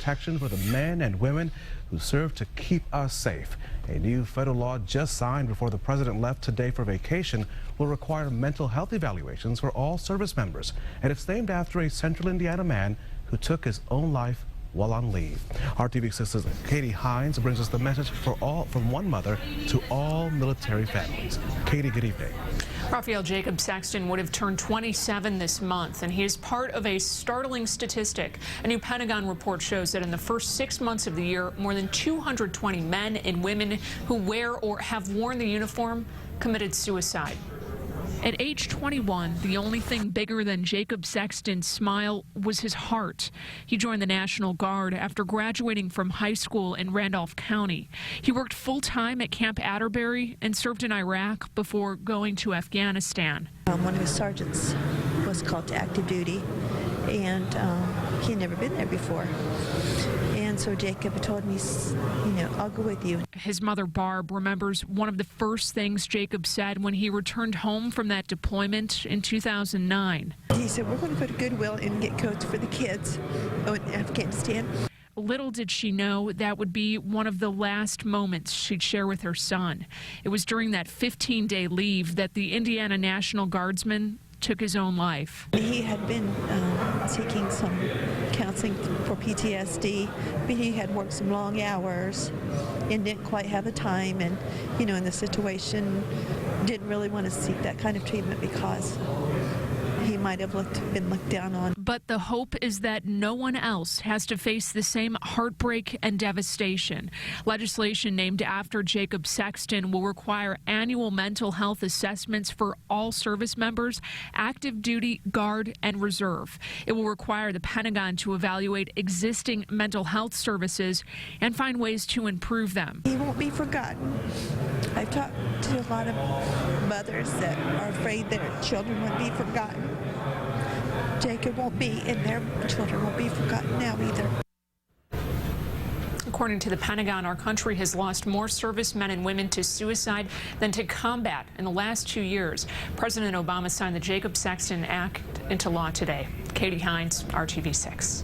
protection for the men and women who serve to keep us safe. A new federal law just signed before the president left today for vacation will require mental health evaluations for all service members. And it's named after a central Indiana man who took his own life while on leave. Our TV sister Katie Hines brings us the message from one mother to all military families. Katie, good evening. Raphael Jacob Sexton would have turned 27 this month, and he is part of a startling statistic. A new Pentagon report shows that in the first 6 months of the year, more than 220 men and women who wear or have worn the uniform committed suicide. At age 21, the only thing bigger than Jacob Sexton's smile was his heart. He joined the National Guard after graduating from high school in Randolph County. He worked full-time at Camp Atterbury and served in Iraq before going to Afghanistan. One of his sergeants was called to active duty, and he had never been there before. And so Jacob told me, I'll go with you. His mother, Barb, remembers one of the first things Jacob said when he returned home from that deployment in 2009. He said, we're going to go to Goodwill and get coats for the kids in Afghanistan. Little did she know that would be one of the last moments she'd share with her son. It was during that 15-day leave that the Indiana National Guardsman took his own life. He had been seeking some counseling for PTSD, but he had worked some long hours and didn't quite have the time, and in the situation didn't really want to seek that kind of treatment because he might have been looked down on. But the hope is that no one else has to face the same heartbreak and devastation. Legislation named after Jacob Sexton will require annual mental health assessments for all service members, active duty, guard, and reserve. It will require the Pentagon to evaluate existing mental health services and find ways to improve them. He won't be forgotten. I've talked to a lot of mothers that are afraid their children won't be forgotten. Jacob won't be, and their children won't be forgotten now either. According to the Pentagon, our country has lost more servicemen and women to suicide than to combat in the last 2 years. President Obama signed the Jacob Sexton Act into law today. Katie Hines, RTV6.